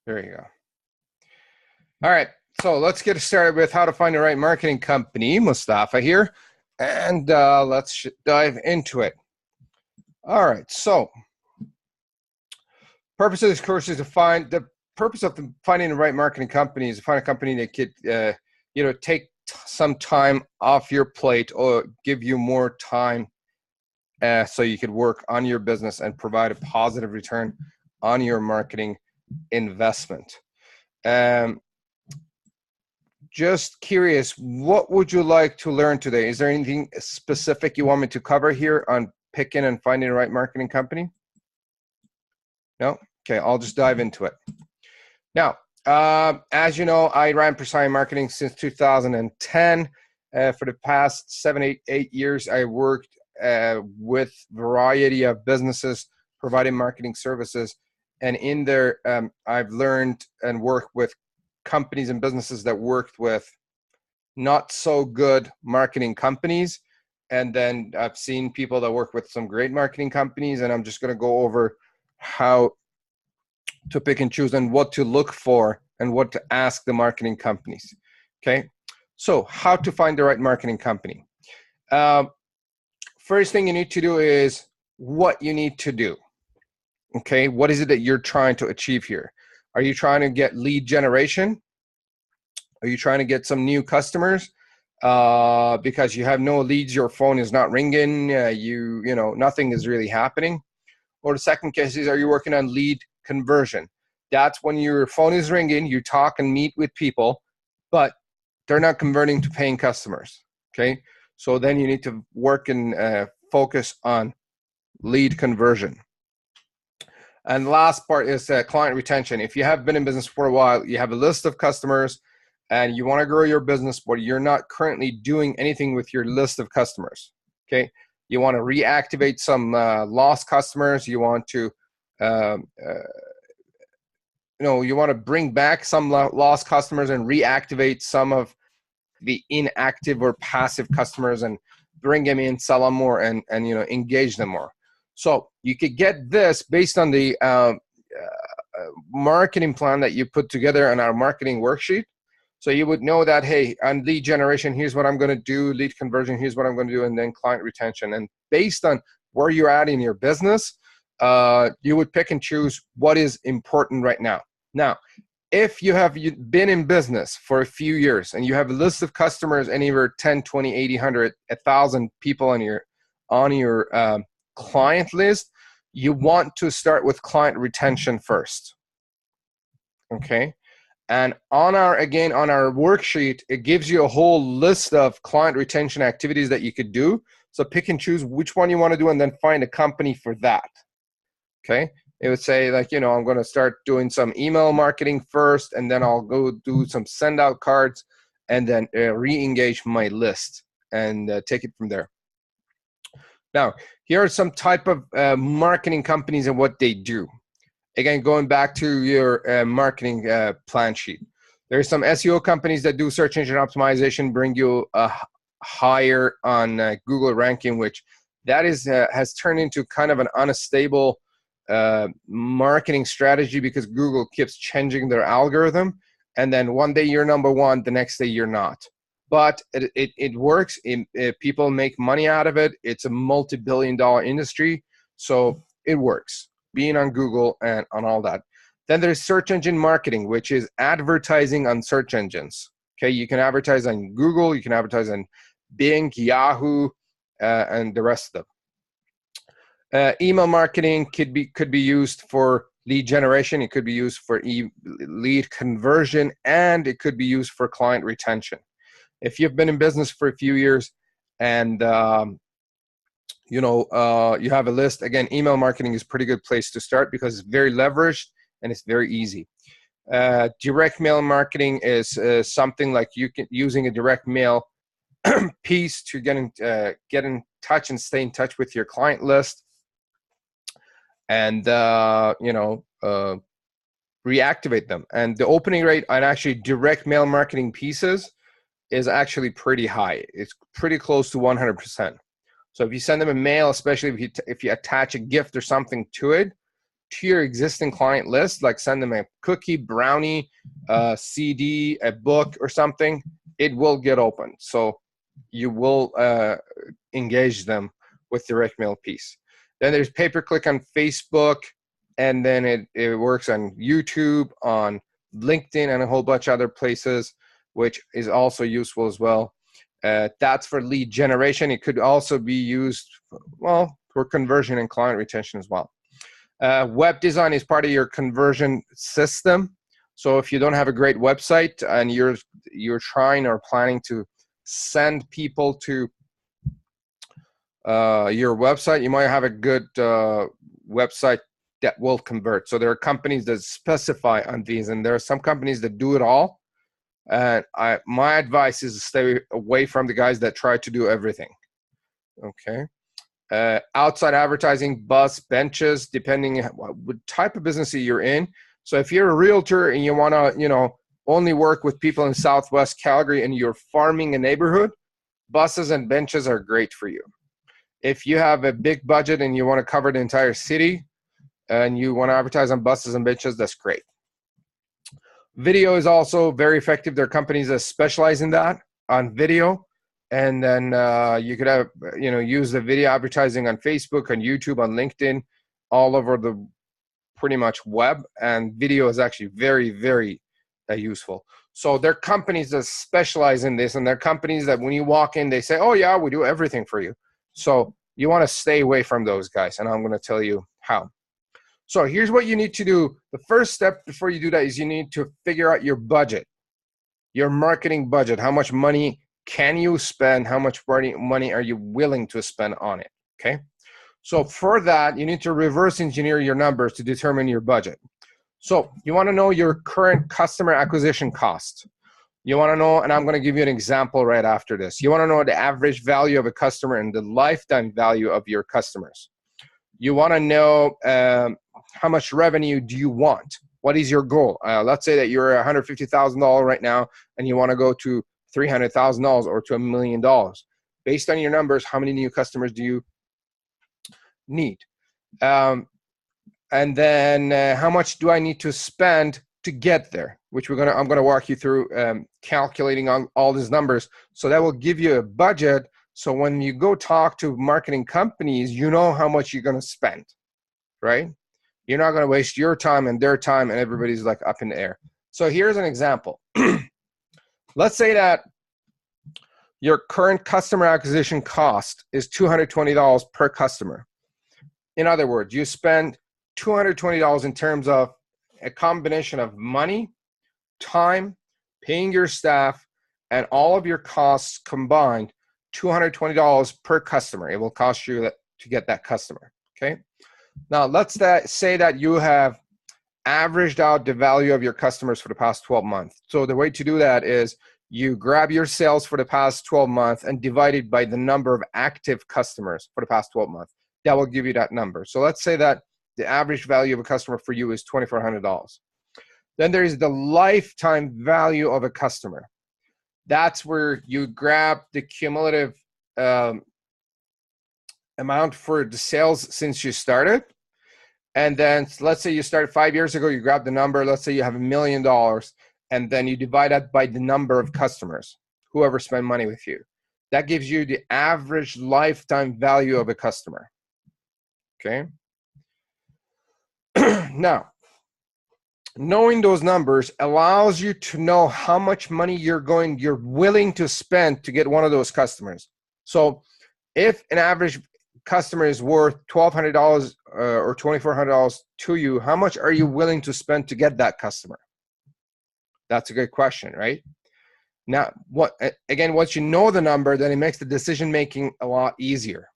There you go. All right, so let's get started with how to find the right marketing company. Mostafa here, and let's dive into it. All right, so purpose of this course is to find the purpose of finding the right marketing company is to find a company that could, take some time off your plate or give you more time, so you could work on your business and provide a positive return on your marketing investment. Just curious, what would you like to learn today? Is there anything specific you want me to cover here on picking and finding the right marketing company? No? Okay, I'll just dive into it. Now, as you know, I ran Precise Marketing since 2010. For the past 8 years, I worked with a variety of businesses providing marketing services. And in there, I've learned and worked with companies and businesses that worked with not so good marketing companies. And then I've seen people that work with some great marketing companies. And I'm just going to go over how to pick and choose and what to look for and what to ask the marketing companies. Okay. So how to find the right marketing company. First thing you need to do is what you need to do. Okay. What is it that you're trying to achieve here? Are you trying to get lead generation? Are you trying to get some new customers? Because you have no leads, your phone is not ringing, nothing is really happening. Or the second case is, are you working on lead conversion? That's when your phone is ringing, you talk and meet with people, but they're not converting to paying customers. Okay. So then you need to work and focus on lead conversion. And the last part is client retention. If you have been in business for a while, you have a list of customers and you want to grow your business, but you're not currently doing anything with your list of customers. Okay. You want to reactivate some lost customers. You want to, you want to bring back some lost customers and reactivate some of the inactive or passive customers and bring them in, sell them more, and engage them more. So you could get this based on the marketing plan that you put together in our marketing worksheet. So you would know that, hey, on lead generation, here's what I'm going to do. Lead conversion, here's what I'm going to do. And then client retention. And based on where you're at in your business, you would pick and choose what is important right now. Now, if you have been in business for a few years and you have a list of customers, anywhere 10, 20, 80, 100, 1,000 people on your client list, you want to start with client retention first. Okay. And on our worksheet, it gives you a whole list of client retention activities that you could do. So pick and choose which one you want to do and then find a company for that. Okay. It would say I'm going to start doing some email marketing first, and then I'll go do some send out cards and then re-engage my list and take it from there. Now, here are some type of marketing companies and what they do. Again, going back to your marketing plan sheet. There's some SEO companies that do search engine optimization, bring you higher on Google ranking, which that is has turned into kind of an unstable marketing strategy because Google keeps changing their algorithm. And then one day you're number one, the next day you're not. But it works. People make money out of it. It's a multi-billion-dollar industry. So it works, being on Google and on all that. Then there's search engine marketing, which is advertising on search engines. Okay, you can advertise on Google, you can advertise on Bing, Yahoo, and the rest of them. Email marketing could be used for lead generation. It could be used for lead conversion, and it could be used for client retention. If you've been in business for a few years and you have a list, again, email marketing is a pretty good place to start because it's very leveraged and it's very easy. Direct mail marketing is something like using a direct mail piece to get in touch and stay in touch with your client list, and reactivate them. And the opening rate on actually direct mail marketing pieces is actually pretty high. It's pretty close to 100%. So if you send them a mail, especially if you attach a gift or something to it, to your existing client list, like send them a cookie, brownie, CD, a book or something, it will get opened. So you will engage them with direct mail piece. Then there's pay-per-click on Facebook, and then it works on YouTube, on LinkedIn, and a whole bunch of other places, which is also useful as well. That's for lead generation. It could also be used, well, for conversion and client retention as well. Web design is part of your conversion system. So if you don't have a great website and you're trying or planning to send people to your website, you might have a good website that will convert. So there are companies that specify on these, and there are some companies that do it all. And my advice is to stay away from the guys that try to do everything. Okay. Outside advertising, bus, benches, depending what type of business you're in. So if you're a realtor and you want to, only work with people in Southwest Calgary and you're farming a neighborhood, buses and benches are great for you. If you have a big budget and you want to cover the entire city and you want to advertise on buses and benches, that's great. Video is also very effective. There are companies that specialize in that, on video. And then you could have, use the video advertising on Facebook, on YouTube, on LinkedIn, all over the pretty much web. And video is actually very, very useful. So there are companies that specialize in this, and there are companies that when you walk in, they say, oh yeah, we do everything for you. So you want to stay away from those guys. And I'm going to tell you how. So here's what you need to do. The first step before you do that is you need to figure out your budget, your marketing budget. How much money can you spend? How much money are you willing to spend on it? Okay. So for that, you need to reverse engineer your numbers to determine your budget. So you want to know your current customer acquisition cost. You want to know, and I'm going to give you an example right after this. You want to know the average value of a customer and the lifetime value of your customers. You want to know how much revenue do you want? What is your goal? Let's say that you're $150,000 right now and you want to go to $300,000 or to $1 million. Based on your numbers, how many new customers do you need? And then how much do I need to spend to get there? Which I'm gonna walk you through calculating on all these numbers. So that will give you a budget. So when you go talk to marketing companies, you know how much you're gonna spend, right? You're not gonna waste your time and their time, and everybody's like up in the air. So here's an example. Let's say that your current customer acquisition cost is $220 per customer. In other words, you spend $220 in terms of a combination of money, time, paying your staff, and all of your costs combined, $220 per customer. It will cost you to get that customer, okay? Now, let's say that you have averaged out the value of your customers for the past 12 months. So the way to do that is you grab your sales for the past 12 months and divide it by the number of active customers for the past 12 months. That will give you that number. So let's say that the average value of a customer for you is $2,400. Then there is the lifetime value of a customer. That's where you grab the cumulative amount for the sales since you started. And then let's say you started 5 years ago, you grab the number, let's say you have $1 million, and then you divide that by the number of customers, whoever spent money with you. That gives you the average lifetime value of a customer, okay? Now, knowing those numbers allows you to know how much money you're willing to spend to get one of those customers. So if an average customer is worth $1,200 or $2,400 to you, how much are you willing to spend to get that customer? That's a good question, right? Now, once you know the number, then it makes the decision making a lot easier.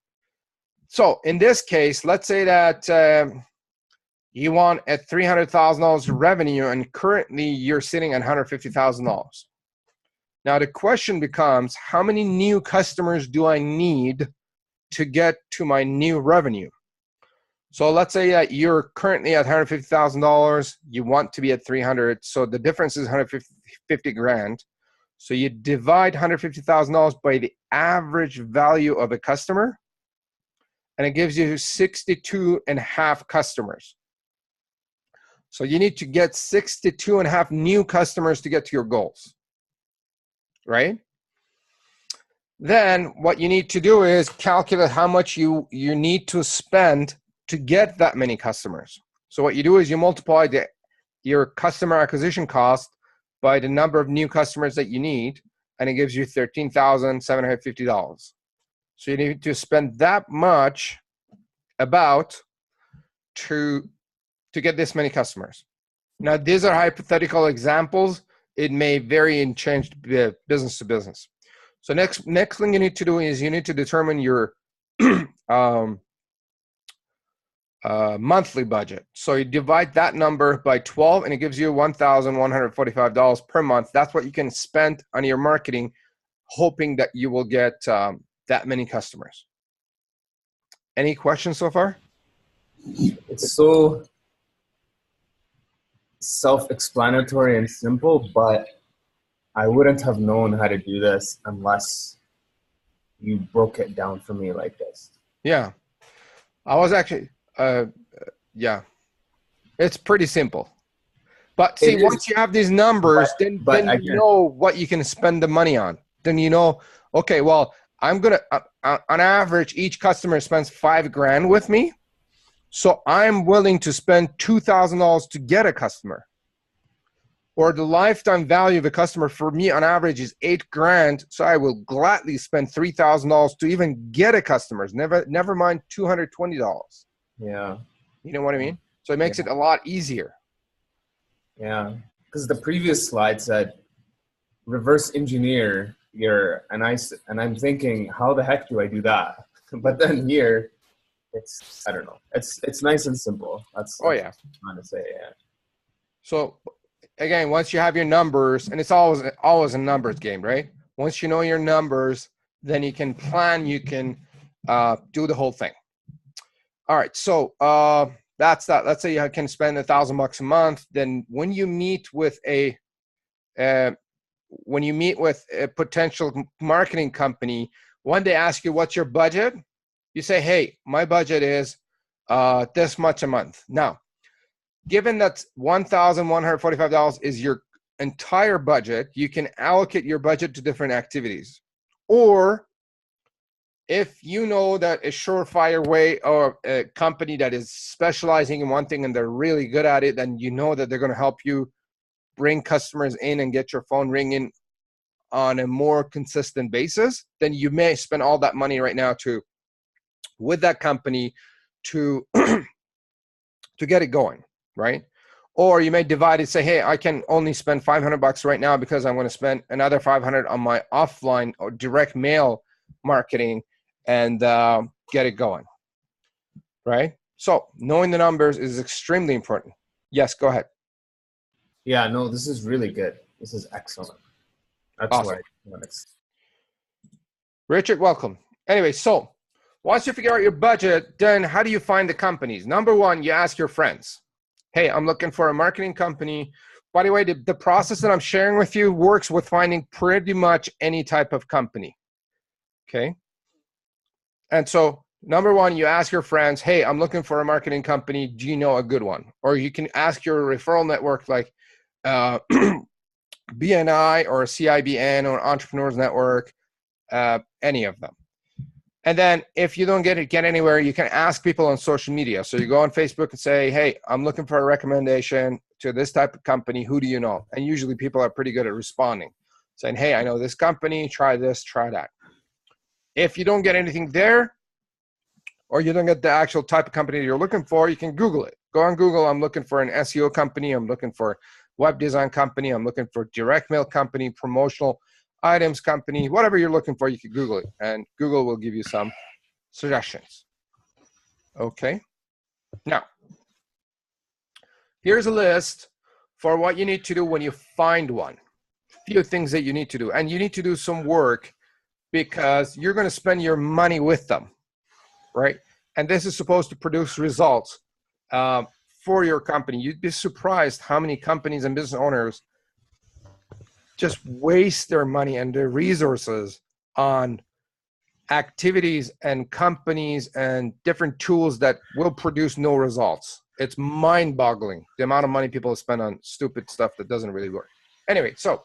So in this case, let's say that you want a $300,000 revenue, and currently you're sitting at $150,000. Now the question becomes, how many new customers do I need to get to my new revenue? So let's say that you're currently at $150,000, you want to be at 300, so the difference is 150 grand. So you divide $150,000 by the average value of a customer, and it gives you 62 and a half customers. So you need to get 62.5 new customers to get to your goals, right? Then what you need to do is calculate how much you need to spend to get that many customers. So what you do is you multiply your customer acquisition cost by the number of new customers that you need, and it gives you $13,750. So you need to spend that much about to get this many customers. Now, these are hypothetical examples. It may vary and change business to business. So next thing you need to do is you need to determine your monthly budget. So you divide that number by 12, and it gives you $1,145 per month. That's what you can spend on your marketing, hoping that you will get that many customers. Any questions so far? It's so self-explanatory and simple, but I wouldn't have known how to do this unless you broke it down for me like this. Yeah, I was actually, yeah, it's pretty simple. But see, once you have these numbers, then you know what you can spend the money on. Then you know, okay, well, I'm gonna, on average, each customer spends $5,000 with me. So I'm willing to spend $2,000 to get a customer. Or the lifetime value of a customer for me on average is $8,000. So I will gladly spend $3,000 to even get a customer. Never mind $220. Yeah. You know what I mean? So it makes it a lot easier. Yeah. Because the previous slide said reverse engineer and I'm thinking, how the heck do I do that? But then here, it's, I don't know. It's nice and simple. That's what I'm trying to say. Yeah. So again, once you have your numbers, and it's always a numbers game, right? Once you know your numbers, then you can plan, you can do the whole thing. All right. So that's that. Let's say you can spend $1,000 a month. Then when you meet with a potential marketing company, when they ask you what's your budget, you say, hey, my budget is this much a month. Now, given that $1,145 is your entire budget, you can allocate your budget to different activities. Or if you know that a surefire way or a company that is specializing in one thing and they're really good at it, then you know that they're going to help you bring customers in and get your phone ringing on a more consistent basis, then you may spend all that money right now with that company to get it going, right? Or you may divide it, say, hey, I can only spend $500 right now because I'm going to spend another $500 on my offline or direct mail marketing and get it going, right? So knowing the numbers is extremely important. Yes, go ahead. Yeah, no, this is really good. This is excellent. That's awesome. Why Richard, welcome. Anyway, so once you figure out your budget, then how do you find the companies? Number one, you ask your friends. Hey, I'm looking for a marketing company. By the way, the process that I'm sharing with you works with finding pretty much any type of company. Okay. And so number one, you ask your friends, hey, I'm looking for a marketing company. Do you know a good one? Or you can ask your referral network like BNI or CIBN or Entrepreneurs Network, any of them. And then if you don't get anywhere, you can ask people on social media. So you go on Facebook and say, hey, I'm looking for a recommendation to this type of company. Who do you know? And usually people are pretty good at responding, saying, hey, I know this company, try this, try that. If you don't get anything there, or you don't get the actual type of company you're looking for, you can Google it. Go on Google, I'm looking for an SEO company, I'm looking for web design company, I'm looking for direct mail company, promotional items company, whatever you're looking for, you can Google it, and Google will give you some suggestions. Okay. Now, here's a list for what you need to do when you find one. A few things that you need to do, and you need to do some work because you're going to spend your money with them, right? And this is supposed to produce results for your company. You'd be surprised how many companies and business owners just waste their money and their resources on activities and companies and different tools that will produce no results. It's mind-boggling the amount of money people spend on stupid stuff that doesn't really work. Anyway, so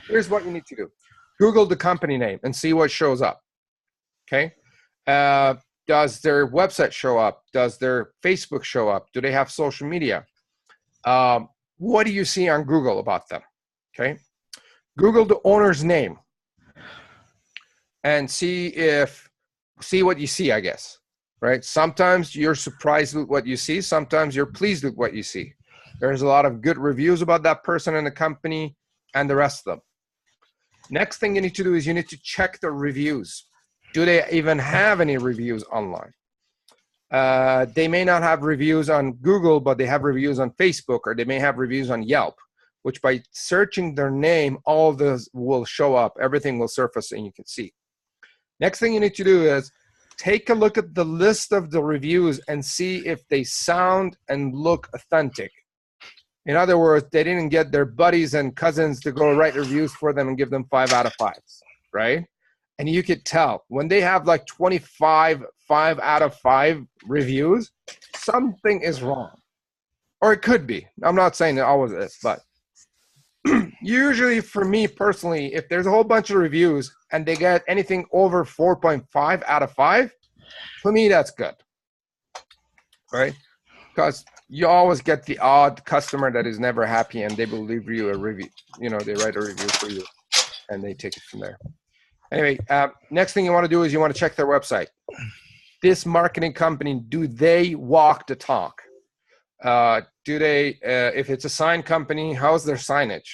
here's what you need to do. Google the company name and see what shows up. Okay. Does their website show up? Does their Facebook show up? Do they have social media? What do you see on Google about them? Okay. Google the owner's name and see what you see, I guess. Right? Sometimes you're surprised with what you see. Sometimes you're pleased with what you see. There's a lot of good reviews about that person and the company and the rest of them. Next thing you need to do is you need to check the reviews. Do they even have any reviews online? They may not have reviews on Google, but they have reviews on Facebook, or they may have reviews on Yelp, which by searching their name, all of those will show up. Everything will surface and you can see. Next thing you need to do is take a look at the list of the reviews and see if they sound and look authentic. In other words, they didn't get their buddies and cousins to go write reviews for them and give them 5 out of 5s, right? And you could tell when they have like 25 5 out of 5 reviews, something is wrong. Or it could be. I'm not saying it always is, but usually for me personally, if there's a whole bunch of reviews and they get anything over 4.5 out of 5, for me, that's good, right? Because you always get the odd customer that is never happy and they will leave you a review. You know, they write a review for you and they take it from there. Anyway, next thing you want to do is you want to check their website. This marketing company, do they walk the talk? Do they, if it's a sign company, how's their signage?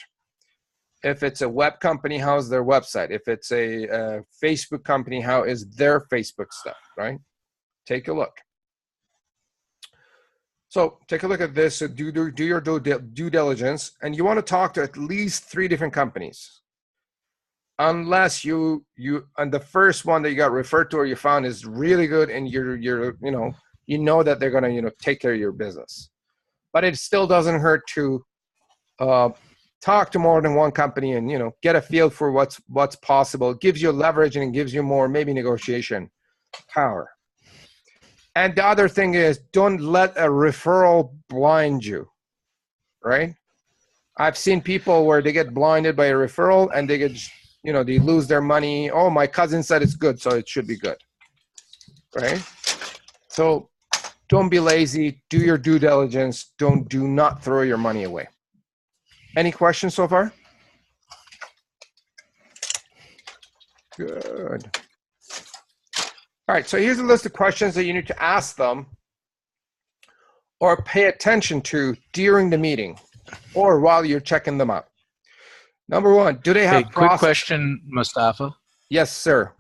If it's a web company, how's their website? If it's a Facebook company, how is their Facebook stuff, right? Take a look. So take a look at this. So do your due diligence, and you want to talk to at least 3 different companies. Unless you and the first one that you got referred to or you found is really good, and you know that they're gonna take care of your business. But it still doesn't hurt to talk to more than one company and get a feel for what's possible. It gives you leverage and it gives you more maybe negotiation power. And the other thing is, don't let a referral blind you, right? I've seen people where they get blinded by a referral and they get, they lose their money. Oh, my cousin said it's good, so it should be good, right? So don't be lazy. Do your due diligence. Do not throw your money away. Any questions so far? Good. All right, so here's a list of questions that you need to ask them or pay attention to during the meeting or while you're checking them out. Number 1, do they have quick question, Mostafa? Yes, sir.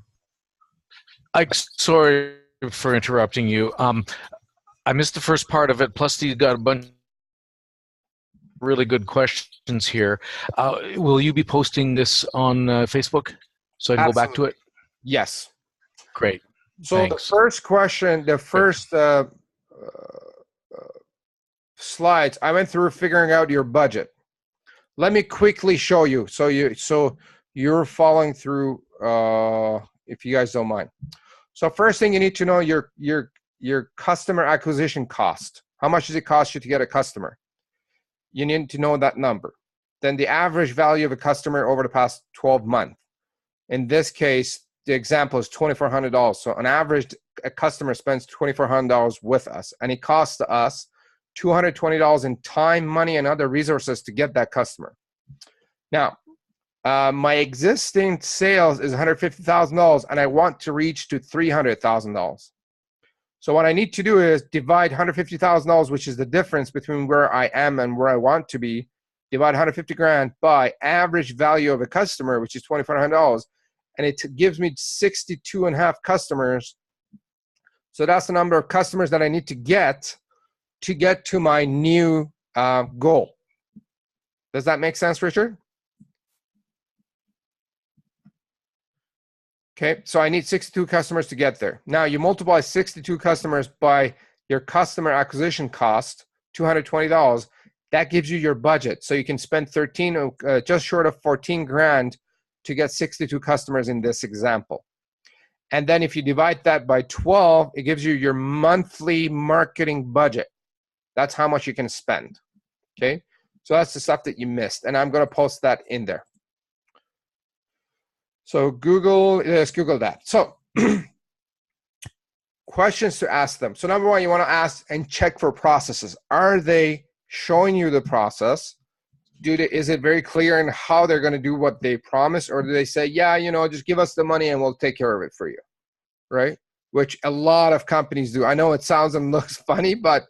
Sorry for interrupting you. I missed the first part of it, plus you got a bunch of really good questions here. Will you be posting this on Facebook so I can go back to it? Yes. Great. So Thanks. The first question, the first slides, I went through figuring out your budget. Let me quickly show you so you're following through if you guys don't mind. So first thing you need to know your customer acquisition cost. How much does it cost you to get a customer? You need to know that number. Then the average value of a customer over the past 12 months. In this case, the example is $2,400. So on average, a customer spends $2,400 with us, and it costs us $220 in time, money, and other resources to get that customer. Now, my existing sales is $150,000, and I want to reach to $300,000. So what I need to do is divide $150,000, which is the difference between where I am and where I want to be, divide 150 grand by average value of a customer, which is $2,400, and it gives me 62 and a half customers. So that's the number of customers that I need to get to my new goal. Does that make sense, Richard? Okay, so I need 62 customers to get there. Now you multiply 62 customers by your customer acquisition cost, $220. That gives you your budget. So you can spend just short of 14 grand to get 62 customers in this example. And then if you divide that by 12, it gives you your monthly marketing budget. That's how much you can spend. Okay, so that's the stuff that you missed, and I'm going to post that in there. So let's Google that. So questions to ask them. So number one, you want to ask and check for processes. Are they showing you the process? Is it very clear in how they're going to do what they promise, or do they say, yeah, just give us the money and we'll take care of it for you, right? Which a lot of companies do. I know it sounds and looks funny, but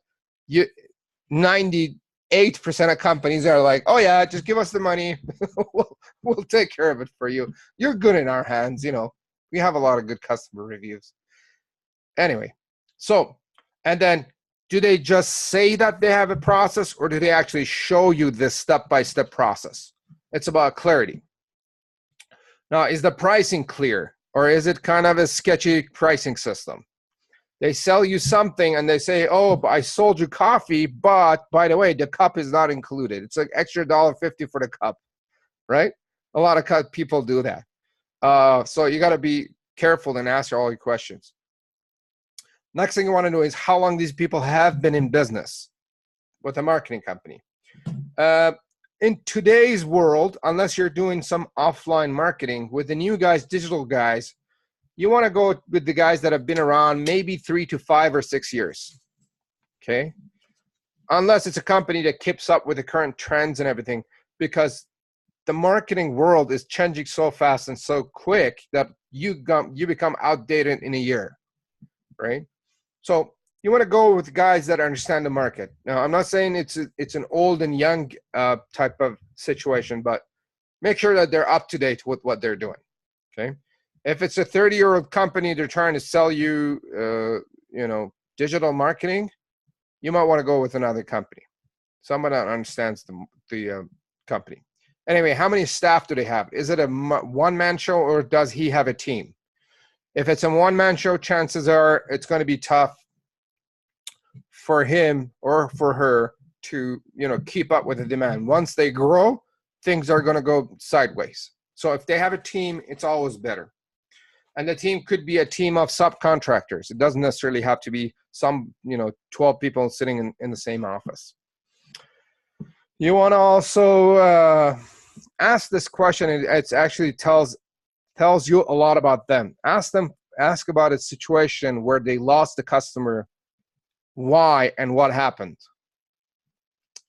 98% of companies are like, oh yeah, just give us the money. we'll take care of it for you. You're good in our hands. We have a lot of good customer reviews. Anyway, and then do they just say that they have a process, or do they actually show you this step-by-step process? It's about clarity. Now, is the pricing clear, or is it kind of a sketchy pricing system? They sell you something and they say, oh, I sold you coffee, but by the way, the cup is not included. It's like extra $1.50 for the cup, right? A lot of people do that. So you got to be careful and answer all your questions. Next thing you want to know is how long these people have been in business with a marketing company. In today's world, unless you're doing some offline marketing, with the new guys, digital guys, you want to go with the guys that have been around maybe 3 to 5 or 6 years, okay? Unless it's a company that keeps up with the current trends and everything, because the marketing world is changing so fast and so quick that you become outdated in a year, right? So you want to go with guys that understand the market. Now, I'm not saying it's an old and young type of situation, but make sure that they're up to date with what they're doing, okay? If it's a 30-year-old company, they're trying to sell you, digital marketing, you might want to go with another company. Someone that understands the company. Anyway, how many staff do they have? Is it a one-man show, or does he have a team? If it's a one-man show, chances are it's going to be tough for him or for her to, keep up with the demand. Once they grow, things are going to go sideways. So if they have a team, it's always better. And the team could be a team of subcontractors. It doesn't necessarily have to be some, 12 people sitting in the same office. You want to also ask this question. It actually tells you a lot about them. Ask about a situation where they lost the customer, why and what happened.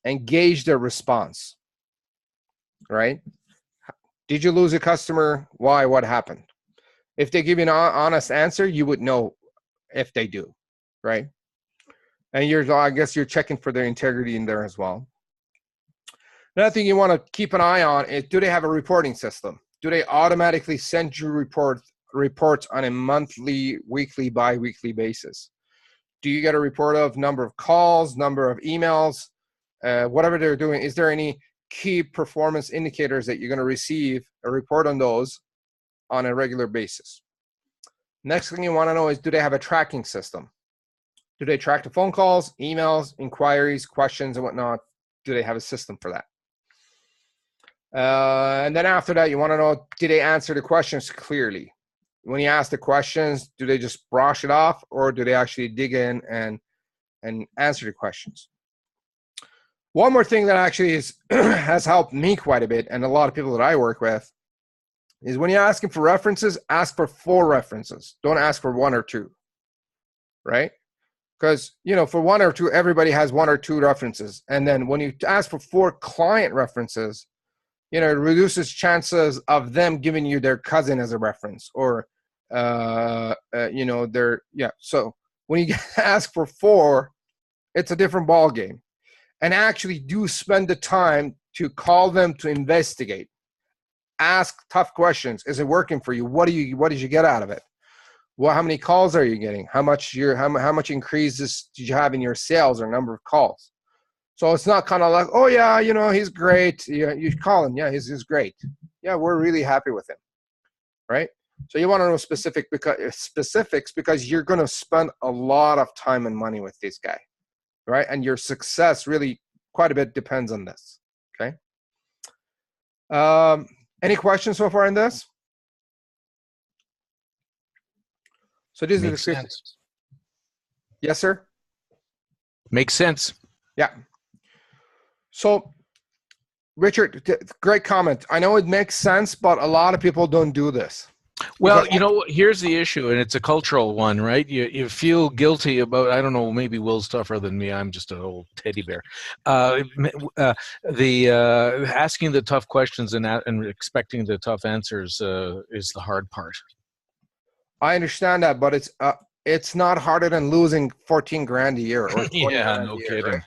Engage their response, right? Did you lose a customer? Why? What happened? If they give you an honest answer, you would know if they do, right? And I guess you're checking for their integrity in there as well. Another thing you want to keep an eye on is, do they have a reporting system? Do they automatically send you reports on a monthly, weekly, bi-weekly basis? Do you get a report of number of calls, number of emails, whatever they're doing? Is there any key performance indicators that you're going to receive a report on those on a regular basis? Next thing you want to know is, do they have a tracking system? Do they track the phone calls, emails, inquiries, questions, and whatnot? Do they have a system for that? And then after that, you want to know, do they answer the questions clearly? When you ask the questions, do they just brush it off, or do they actually dig in and answer the questions? One more thing that actually has helped me quite a bit, and a lot of people that I work with, is when you're asking for references, ask for 4 references. Don't ask for 1 or 2, right? Because, for 1 or 2, everybody has 1 or 2 references. And then when you ask for 4 client references, it reduces chances of them giving you their cousin as a reference, or, So when you ask for 4, it's a different ball game. And actually do spend the time to call them to investigate. Ask tough questions. Is it working for you? What did you get out of it? Well, how many calls are you getting? How much increases did you have in your sales or number of calls? So it's not kind of like, oh yeah, he's great. You call him, yeah, he's great. Yeah, we're really happy with him, right? So you want to know specifics because you're going to spend a lot of time and money with this guy, right? And your success really quite a bit depends on this. Okay. Any questions so far in this? So this is the sense. Yes, sir. Makes sense. Yeah. So, Richard, great comment. I know it makes sense, but a lot of people don't do this. Well, you know, here's the issue, and it's a cultural one, right? You feel guilty about, I don't know, maybe Will's tougher than me. I'm just an old teddy bear. Asking the tough questions and expecting the tough answers is the hard part. I understand that, but it's not harder than losing 14 grand a year or 20 Yeah, grand no a year, kidding. right?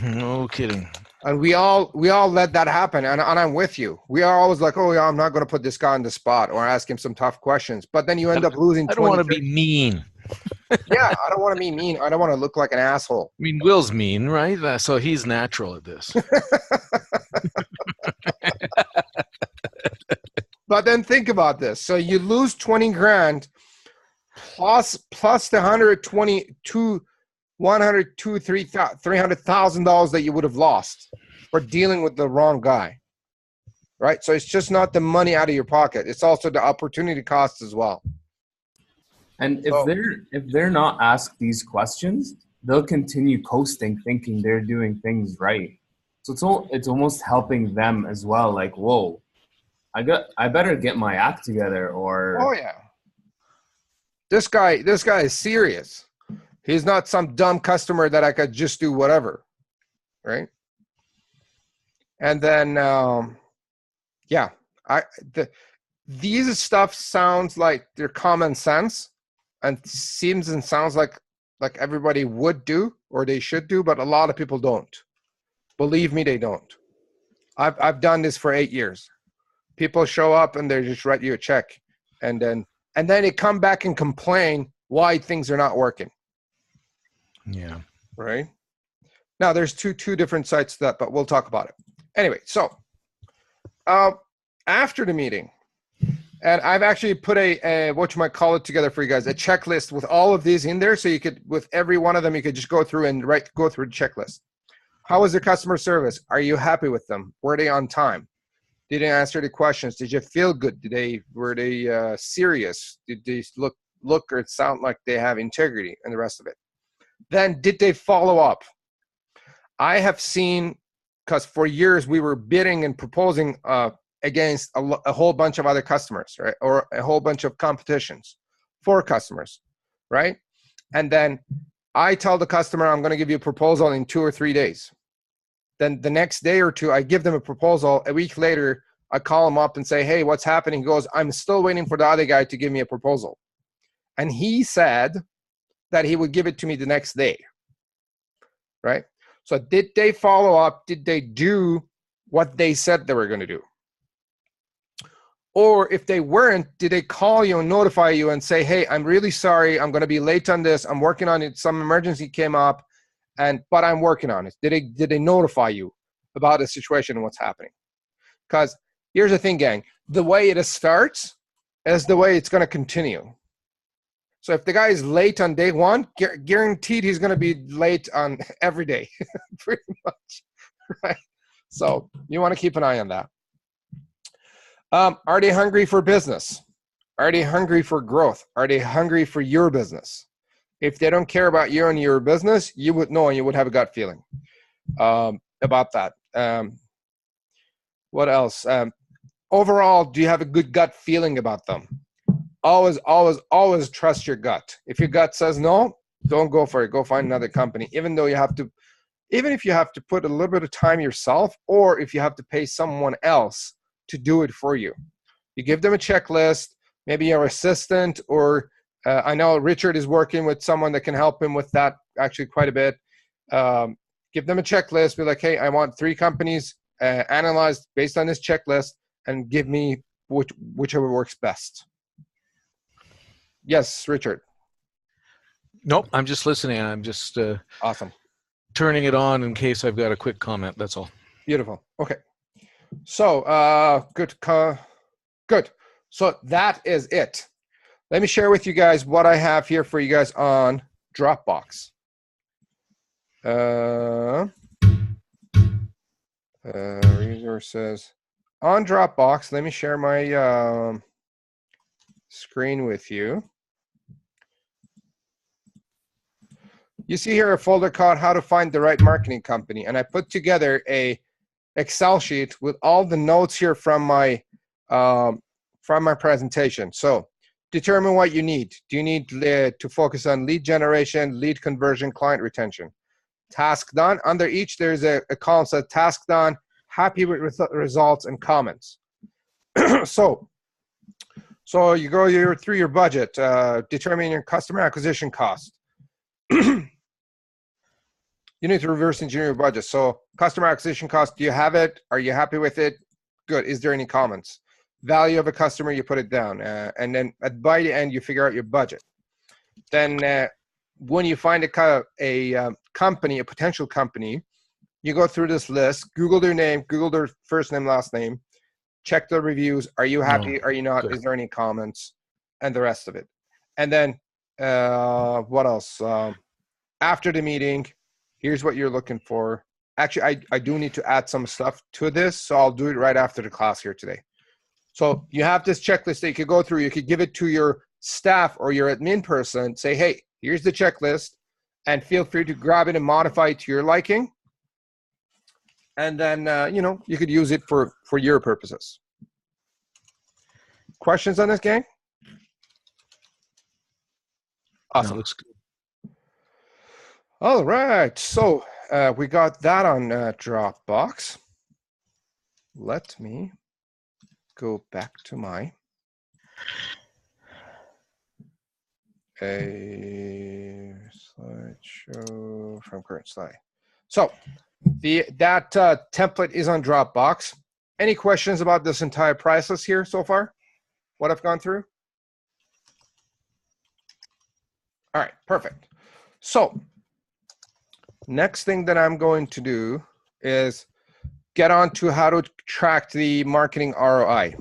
No kidding. And we all let that happen, and I'm with you. We are always like, oh yeah, I'm not going to put this guy on the spot or ask him some tough questions, but then you end up losing. I don't want to be mean. Yeah, I don't want to be mean. I don't want to look like an asshole. I mean, Will's mean, right? So he's natural at this. But then think about this. So you lose 20 grand plus the $300,000 that you would have lost for dealing with the wrong guy. Right? So it's just not the money out of your pocket. It's also the opportunity cost as well. And if they're not asked these questions, they'll continue coasting, thinking they're doing things right. So it's almost helping them as well. Like, whoa, I better get my act together. Or oh yeah, this guy is serious. He's not some dumb customer that I could just do whatever, right? And then these stuff sounds like they're common sense, and seems and sounds like everybody would do or they should do, but a lot of people don't. Believe me, they don't. I've done this for 8 years. People show up and they just write you a check, and then they come back and complain why things are not working. Yeah. Right. Now there's two different sides to that, but we'll talk about it. Anyway, so after the meeting, and I've actually put a whatchamacallit together for you guys, a checklist with all of these in there, so you could, with every one of them, you could just go through and go through the checklist. How was their customer service? Are you happy with them? Were they on time? Did they answer the questions? Did you feel good? Were they serious? Did they look or sound like they have integrity, and the rest of it? Then did they follow up? I have seen, because for years we were bidding and proposing against a whole bunch of other customers, right? Or a whole bunch of competitions for customers, right? And then I tell the customer, I'm going to give you a proposal in 2 or 3 days. Then the next day or two, I give them a proposal. A week later, I call him up and say, hey, what's happening? He goes, I'm still waiting for the other guy to give me a proposal. And he said that he would give it to me the next day, right? So did they follow up? Did they do what they said they were going to do? Or if they weren't, did they call you and notify you and say, hey, I'm really sorry, I'm going to be late on this, I'm working on it, some emergency came up, but I'm working on it? Did they notify you about the situation and what's happening? Because here's the thing, gang, the way it starts is the way it's going to continue. So if the guy is late on day one, guaranteed he's going to be late on every day, pretty much, right? So you want to keep an eye on that. Are they hungry for business? Are they hungry for growth? Are they hungry for your business? If they don't care about you and your business, you would know, and you would have a gut feeling about that. What else? Overall, do you have a good gut feeling about them? Always trust your gut. If your gut says no, don't go for it. Go find another company. Even if you have to put a little bit of time yourself, or if you have to pay someone else to do it for you. You give them a checklist, maybe your assistant, or I know Richard is working with someone that can help him with that actually quite a bit. Give them a checklist. Be like, hey, I want 3 companies analyzed based on this checklist, and give me whichever works best. Yes, Richard. Nope, I'm just listening. I'm just awesome. Turning it on in case I've got a quick comment. That's all. Beautiful. Okay. So good. So that is it. Let me share with you guys what I have here for you guys on Dropbox. Resources on Dropbox. Let me share my screen with you. You see here a folder called How to Find the Right Marketing Company. And I put together a Excel sheet with all the notes here from my presentation. So determine what you need. Do you need to focus on lead generation, lead conversion, client retention? Task done. Under each, there's a column that says task done, happy with results, and comments. So you go through your budget, determine your customer acquisition cost. You need to reverse engineer your budget. So customer acquisition cost, do you have it? Are you happy with it? Good. Is there any comments? Value of a customer, you put it down. And then by the end, you figure out your budget. Then when you find a company, a potential company, you go through this list, Google their name, Google their first name, last name, check the reviews. Are you happy? Are you not? Good. Is there any comments? And the rest of it. And then what else? After the meeting, here's what you're looking for. Actually, I do need to add some stuff to this, so I'll do it right after the class here today. So you have this checklist that you could go through. You could give it to your staff or your admin person. Say, hey, here's the checklist, and feel free to grab it and modify it to your liking. And then, you could use it for your purposes. Questions on this, gang? Awesome. No, looks good. All right. So we got that on Dropbox. Let me go back to my slideshow from current slide. So that template is on Dropbox. Any questions about this entire process here so far? What I've gone through? All right, perfect. So next thing that I'm going to do is get on to how to track the marketing ROI.